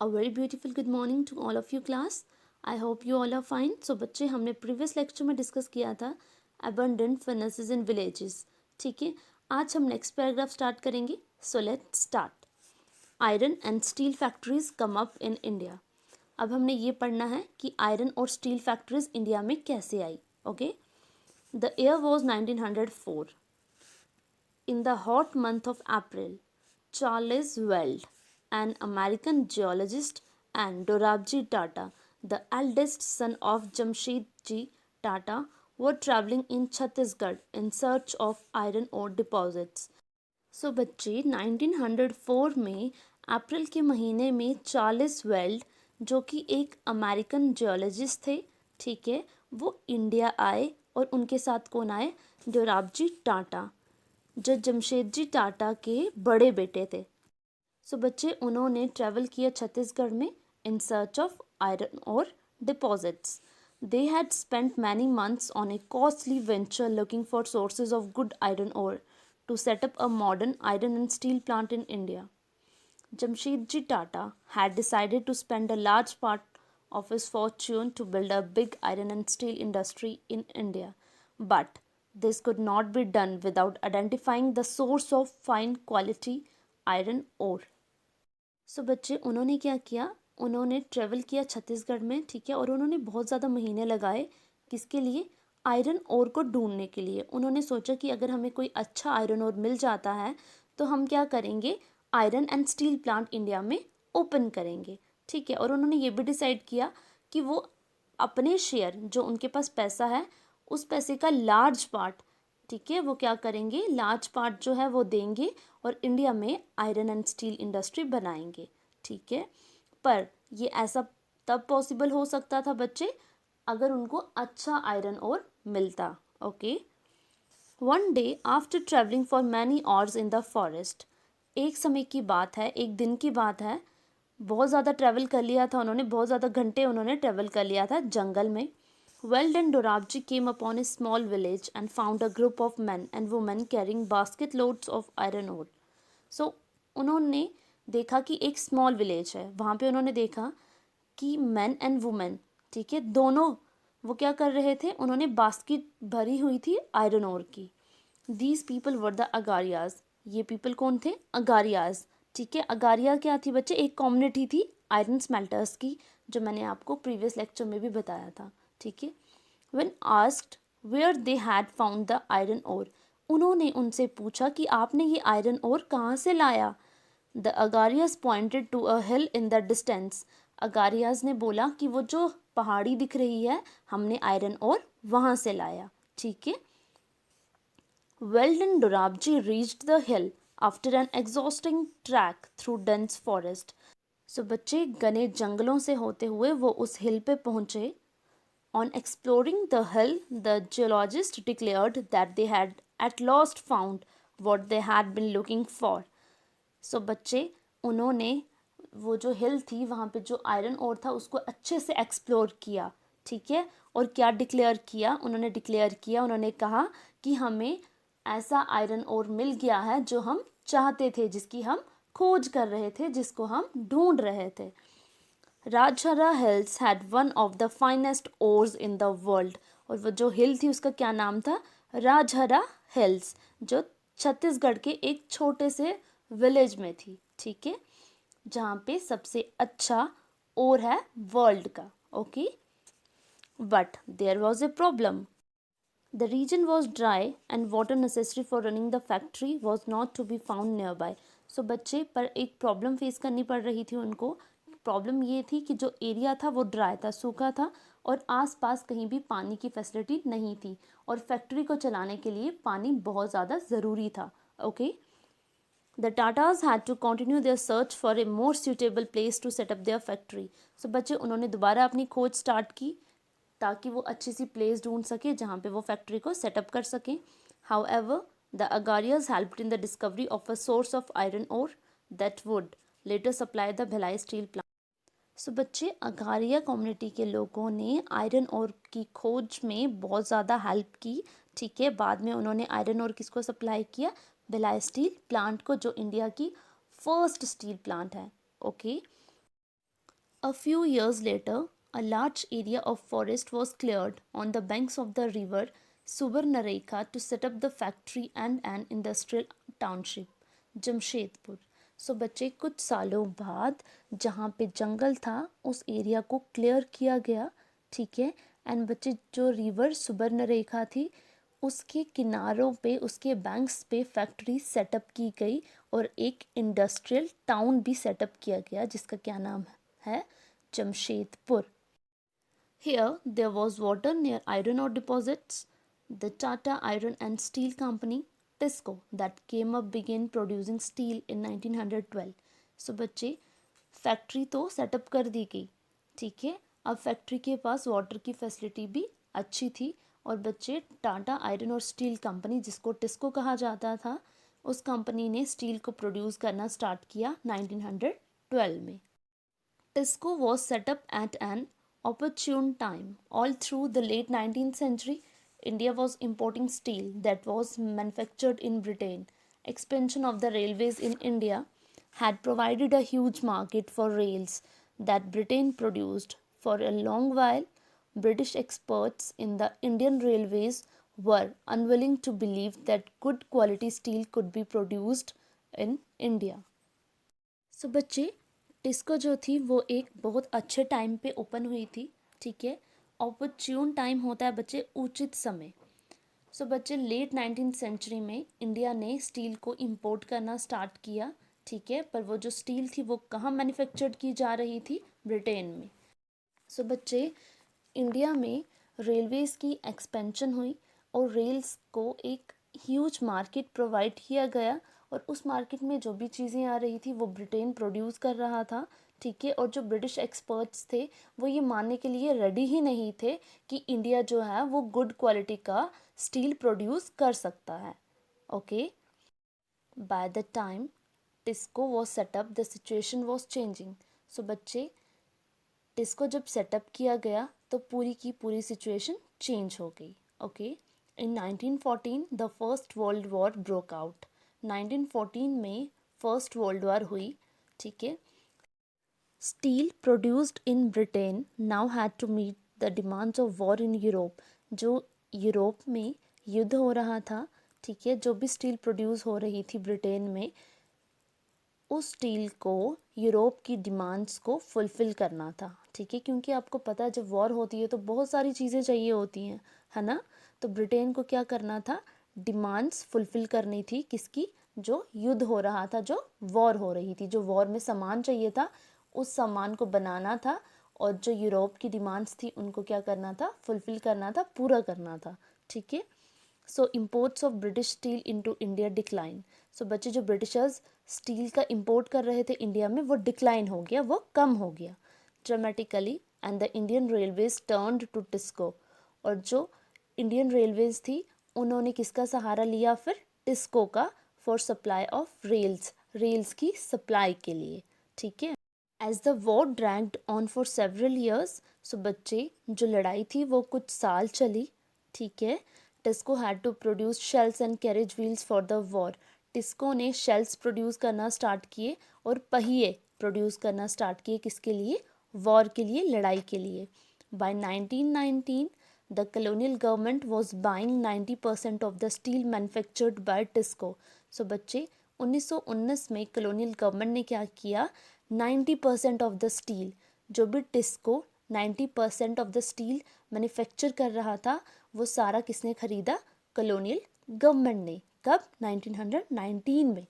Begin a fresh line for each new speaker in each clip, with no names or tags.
A very beautiful good morning to all of you class. I hope you all are fine. So बच्चे हमने previous lecture में discuss किया था abundant furnaces in villages. ठीक है, आज हम नेक्स्ट पैराग्राफ स्टार्ट करेंगे. So let's start. Iron and steel factories come up in India. अब हमने ये पढ़ना है कि आयरन और स्टील फैक्ट्रीज इंडिया में कैसे आई. Okay, the year was 1904. In the hot month of April, Charles Weld, an American geologist, and Dorabji Tata, the eldest son of Jamshedji Tata, were traveling in Chhattisgarh in search of iron ore deposits. So बच्चे 1904 में अप्रैल के महीने में Charles weld, जो कि एक American geologist थे, ठीक है, वो इंडिया आए. और उनके साथ कौन आए? डोराबजी टाटा, जो जमशेदजी टाटा के बड़े बेटे थे. सो बच्चे उन्होंने ट्रैवल किया छत्तीसगढ़ में इन सर्च ऑफ आयरन और deposits. They had spent many months on a costly venture looking for sources of good iron ore to set up a modern iron and steel plant in India. Jamshedji Tata had decided to spend a large part of his fortune to build a big iron and steel industry in India. But this could not be done without identifying the source of fine quality iron ore. So बच्चे उन्होंने क्या किया? उन्होंने travel किया छत्तीसगढ़ में, ठीक है, और उन्होंने बहुत ज़्यादा महीने लगाए. किसके लिए? आयरन ओर को ढूंढने के लिए. उन्होंने सोचा कि अगर हमें कोई अच्छा आयरन ओर मिल जाता है तो हम क्या करेंगे? Iron and steel plant India में ओपन करेंगे, ठीक है. और उन्होंने ये भी डिसाइड किया कि वो अपने शेयर, जो उनके पास पैसा है, उस पैसे का लार्ज पार्ट, ठीक है, वो क्या करेंगे? लार्ज पार्ट जो है वो देंगे और इंडिया में आयरन एंड स्टील इंडस्ट्री बनाएंगे, ठीक है. पर ये ऐसा तब पॉसिबल हो सकता था बच्चे अगर उनको अच्छा आयरन ओर मिलता. Okay, one day after travelling for many hours in the forest. एक समय की बात है, एक दिन की बात है, बहुत ज़्यादा ट्रैवल कर लिया था उन्होंने, बहुत ज़्यादा घंटे उन्होंने ट्रैवल कर लिया था जंगल में. Weld and Dorabji came upon a small village and found a group of men and women carrying basket loads of iron ore. So उन्होंने देखा कि एक स्मॉल विलेज है, वहाँ पे उन्होंने देखा कि मैन एंड वुमेन, ठीक है, दोनों वो क्या कर रहे थे? उन्होंने बास्केट भरी हुई थी आयरन ओर की. These people were the Agarias. ये पीपल कौन थे? अगारियाज, ठीक है. अगारिया क्या थी बच्चे? एक कम्युनिटी थी आयरन स्मेल्टर्स की, जो मैंने आपको प्रीवियस लेक्चर में भी बताया था, ठीक है. When asked where they had found the iron ore, उन्होंने उनसे पूछा कि आपने ये आयरन ओर कहाँ से लाया. The Agarias pointed to a hill in the distance. Agarias ने बोला कि वो जो पहाड़ी दिख रही है, हमने आयरन ओर वहाँ से लाया, ठीक है. Weld and Dorabji reached the hill after an exhausting trek through dense forest. So बच्चे घने जंगलों से होते हुए वो उस हिल पे पहुंचे. On exploring the hill, the geologist declared that they had at last found what they had been looking for. So बच्चे उन्होंने वो जो हिल थी वहाँ पे जो आयरन ओर था उसको अच्छे से एक्सप्लोर किया, ठीक है. और क्या डिक्लेयर किया? उन्होंने डिक्लेयर किया, उन्होंने कहा कि हमें ऐसा आयरन ओर मिल गया है जो हम चाहते थे, जिसकी हम खोज कर रहे थे, जिसको हम ढूंढ रहे थे. Rajhara hills had one of the finest ores in the world. और वो जो हिल थी उसका क्या नाम था? राजहरा हिल्स, जो छत्तीसगढ़ के एक छोटे से विलेज में थी, ठीक है, जहाँ पे सबसे अच्छा ओर है वर्ल्ड का. Okay, but there was a problem. The region was dry and water necessary for running the factory was not to be found nearby. So बच्चे पर एक प्रॉब्लम फेस करनी पड़ रही थी उनको. प्रॉब्लम ये थी कि जो एरिया था वो ड्राई था, सूखा था, और आसपास कहीं भी पानी की फैसिलिटी नहीं थी, और फैक्ट्री को चलाने के लिए पानी बहुत ज़्यादा ज़रूरी था. Okay, the Tatas had to continue their search for a more suitable place to set up their factory. So बच्चे उन्होंने दोबारा अपनी खोज स्टार्ट की ताकि वो अच्छी सी प्लेस ढूंढ सके जहाँ पे वो फैक्ट्री को सेटअप कर सकें. However the Agarias helped in the discovery of a source of iron ore that would later supply the Bhilai steel plant. So बच्चे अगारिया कम्युनिटी के लोगों ने आयरन ओर की खोज में बहुत ज़्यादा हेल्प की, ठीक है. बाद में उन्होंने आयरन ओर किसको सप्लाई किया? भिलाई स्टील प्लांट को, जो इंडिया की फर्स्ट स्टील प्लांट है. Okay, A few years later, a large area of forest was cleared on the banks of the river Subarnarekha to set up the factory and an industrial township, Jamshedpur. So बच्चे कुछ सालों बाद जहाँ पे जंगल था उस area को क्लियर किया गया, ठीक है. एंड बच्चे जो रिवर सुबर्णरेखा थी उसके किनारों पे उसके बैंक्स पे फैक्ट्री सेटअप की गई और एक इंडस्ट्रियल टाउन भी सेटअप किया गया जिसका क्या नाम है, Jamshedpur. Here there was water near iron ore deposits. The Tata Iron and Steel Company, TISCO, that came up began producing steel in 1912. So बच्चे फैक्ट्री तो सेटअप कर दी गई, ठीक है. अब फैक्ट्री के पास वाटर की फैसिलिटी भी अच्छी थी और बच्चे टाटा आयरन और स्टील कंपनी जिसको टिस्को कहा जाता था उस कंपनी ने स्टील को प्रोड्यूस करना स्टार्ट किया 1912 में. Tisco was set up at an opportune time. All through the late 19th century, India was importing steel that was manufactured in Britain. Expansion of the railways in India had provided a huge market for rails that Britain produced. For a long while, British experts in the Indian railways were unwilling to believe that good quality steel could be produced in India. सो बच्चे टिस्को जो थी वो एक बहुत अच्छे time पे open हुई थी, ठीक है. ऑपरच्यून टाइम होता है बच्चे उचित समय. सो बच्चे लेट 19th सेंचुरी में इंडिया ने स्टील को इंपोर्ट करना स्टार्ट किया, ठीक है. पर वो जो स्टील थी वो कहाँ मैन्युफैक्चर्ड की जा रही थी, ब्रिटेन में. सो बच्चे इंडिया में रेलवेज़ की एक्सपेंशन हुई और रेल्स को एक ह्यूज मार्केट प्रोवाइड किया गया और उस मार्केट में जो भी चीज़ें आ रही थी वो ब्रिटेन प्रोड्यूस कर रहा था, ठीक है. और जो ब्रिटिश एक्सपर्ट्स थे वो ये मानने के लिए रेडी ही नहीं थे कि इंडिया जो है वो गुड क्वालिटी का स्टील प्रोड्यूस कर सकता है. Okay. By the time TISCO was setup the situation was changing. So बच्चे टिस्को जब सेटअप किया गया तो पूरी की पूरी सिचुएशन चेंज हो गई. Okay. In 1914 the first world war broke out. 1914 में फर्स्ट वर्ल्ड वॉर हुई, ठीक है. Steel produced in Britain now had to meet the demands of war in Europe. जो यूरोप में युद्ध हो रहा था, ठीक है, जो भी स्टील प्रोड्यूस हो रही थी ब्रिटेन में उस स्टील को यूरोप की डिमांड्स को फुलफ़िल करना था, ठीक है. क्योंकि आपको पता है जब वॉर होती है तो बहुत सारी चीज़ें चाहिए होती हैं, है ना. तो ब्रिटेन को क्या करना था, डिमांड्स फुलफ़िल करनी थी. किसकी, जो युद्ध हो रहा था, जो वॉर हो रही थी, जो वॉर में सामान चाहिए था उस सामान को बनाना था और जो यूरोप की डिमांड्स थी उनको क्या करना था, फुलफ़िल करना था, पूरा करना था, ठीक है. So imports of British steel into India decline. So बच्चे जो ब्रिटिशर्स स्टील का इंपोर्ट कर रहे थे इंडिया में वो डिक्लाइन हो गया, वो कम हो गया dramatically. And the Indian railways turned to TISCO. और जो इंडियन रेलवेज थी उन्होंने किसका सहारा लिया फिर, टिस्को का, फॉर सप्लाई ऑफ रेल्स की सप्लाई के लिए, ठीक है. As the war dragged on for several years. So बच्चे जो लड़ाई थी वो कुछ साल चली, ठीक है. TISCO had to produce shells and carriage wheels for the war. TISCO ने शेल्स प्रोड्यूस करना स्टार्ट किए और पहिए प्रोड्यूस करना स्टार्ट किए, किसके लिए, वॉर के लिए, लड़ाई के लिए. By 1919 the colonial government was buying 90% of the steel manufactured by TISCO. So बच्चे 1919 में कॉलोनियल गवर्नमेंट ने क्या किया, 90% ऑफ द स्टील, जो भी TISCO 90% of the steel manufacture कर रहा था वो सारा किसने खरीदा, कॉलोनियल गवर्नमेंट ने. कब, 1919 में.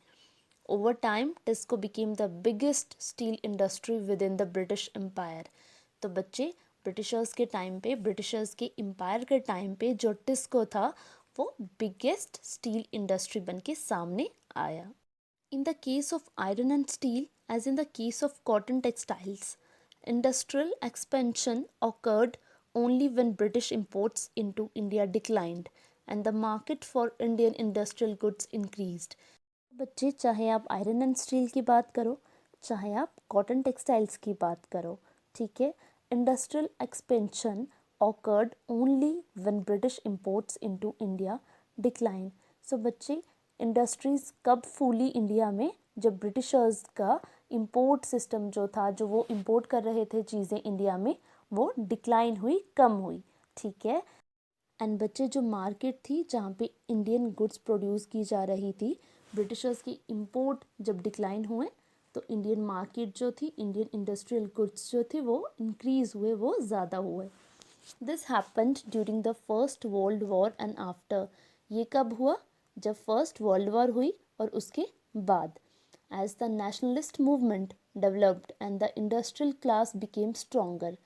Over time TISCO became the biggest steel industry within the British empire. तो बच्चे ब्रिटिशर्स के टाइम पे, ब्रिटिशर्स के एम्पायर के टाइम पे जो टिस्को था वो बिगेस्ट स्टील इंडस्ट्री बन के सामने आया. In the case of iron and steel, as in the case of cotton textiles, industrial expansion occurred only when British imports into India declined and the market for Indian industrial goods increased. बच्चे चाहे आप iron and steel की बात करो चाहे आप cotton textiles की बात करो, ठीक है, industrial expansion occurred only when British imports into India declined. सो बच्चे इंडस्ट्रीज़ कब फूली इंडिया में, जब ब्रिटिशर्स का इंपोर्ट सिस्टम जो था, जो वो इंपोर्ट कर रहे थे चीज़ें इंडिया में, वो डिक्लाइन हुई, कम हुई, ठीक है। एंड बच्चे जो मार्केट थी जहाँ पे इंडियन गुड्स प्रोड्यूस की जा रही थी, ब्रिटिशर्स की इंपोर्ट जब डिक्लाइन हुए तो इंडियन मार्केट जो थी, इंडियन इंडस्ट्रियल गुड्स जो थे वो इंक्रीज़ हुए, वो ज़्यादा हुए। This happened during the first world war and after. ये कब हुआ? जब फर्स्ट वर्ल्ड वॉर हुई और उसके बाद। As the nationalist movement developed and the industrial class became stronger,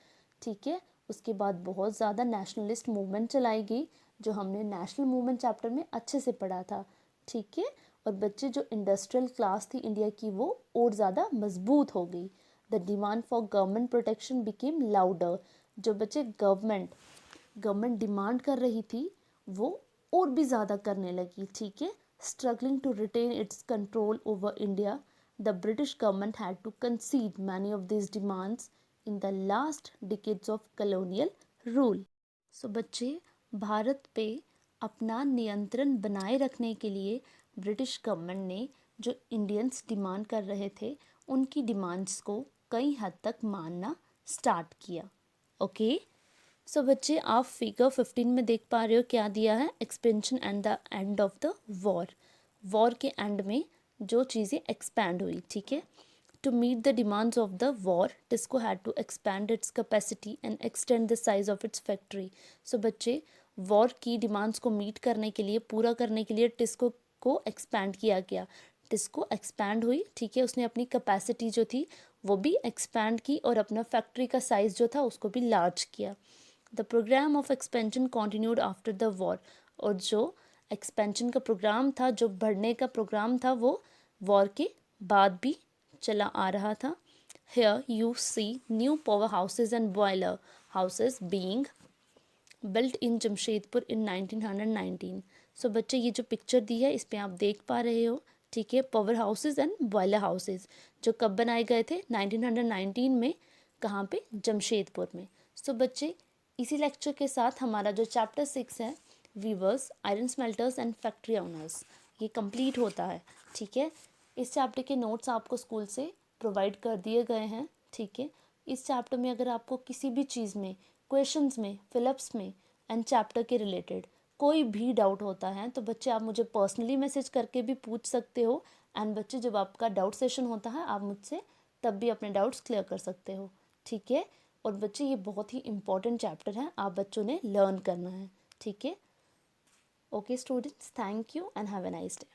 ठीक है। उसके बाद बहुत ज़्यादा नेशनलिस्ट मूवमेंट चलाई गई, जो हमने नेशनल मूवमेंट चैप्टर में अच्छे से पढ़ा था, ठीक है। और बच्चे जो इंडस्ट्रियल क्लास थी इंडिया की, वो और ज़्यादा मजबूत हो गई। The demand for government protection became louder. जो बच्चे गवर्नमेंट डिमांड कर रही थी वो और भी ज़्यादा करने लगी, ठीक है। Struggling to retain its control over India, the British government had to concede many of this demands in the last decades of colonial rule. So बच्चे, भारत पे अपना नियंत्रण बनाए रखने के लिए ब्रिटिश गवर्नमेंट ने जो इंडियंस डिमांड कर रहे थे, उनकी डिमांड्स को कई हद तक मानना स्टार्ट किया। ओके, सो बच्चे आप फिगर 15 में देख पा रहे हो क्या दिया है, expansion and the end of the war. War के एंड में जो चीज़ें एक्सपैंड हुई, ठीक है। To meet the demands of the war, TISCO had to expand its capacity and extend the size of its factory. So बच्चे, वॉर की demands को मीट करने के लिए, पूरा करने के लिए टिस्को को एक्सपैंड किया गया। टिस्को एक्सपैंड हुई, ठीक है। उसने अपनी कैपेसिटी जो थी वो भी एक्सपैंड की और अपना फैक्ट्री का साइज़ जो था उसको भी लार्ज किया। The programme of expansion continued after the war. और जो एक्सपेंशन का प्रोग्राम था, जो बढ़ने का प्रोग्राम था, वो वॉर के बाद भी चला आ रहा था। Here you see new power houses and boiler houses being built in Jamshedpur in 1919। सो बच्चे, ये जो पिक्चर दी है इस पे आप देख पा रहे हो, ठीक है। Power houses and boiler houses जो कब बनाए गए थे? 1919 में। कहाँ पे? जमशेदपुर में। सो बच्चे, इसी लेक्चर के साथ हमारा जो चैप्टर 6 है, weavers, iron smelters and factory owners, ये कंप्लीट होता है, ठीक है। इस चैप्टर के नोट्स आपको स्कूल से प्रोवाइड कर दिए गए हैं, ठीक है। इस चैप्टर में अगर आपको किसी भी चीज़ में, क्वेश्चंस में, फिलअप्स में एंड चैप्टर के रिलेटेड कोई भी डाउट होता है तो बच्चे आप मुझे पर्सनली मैसेज करके भी पूछ सकते हो। एंड बच्चे, जब आपका डाउट सेशन होता है आप मुझसे तब भी अपने डाउट्स क्लियर कर सकते हो, ठीक है। और बच्चे, ये बहुत ही इंपॉर्टेंट चैप्टर है, आप बच्चों ने लर्न करना है, ठीक है। Okay students, thank you and have a nice day.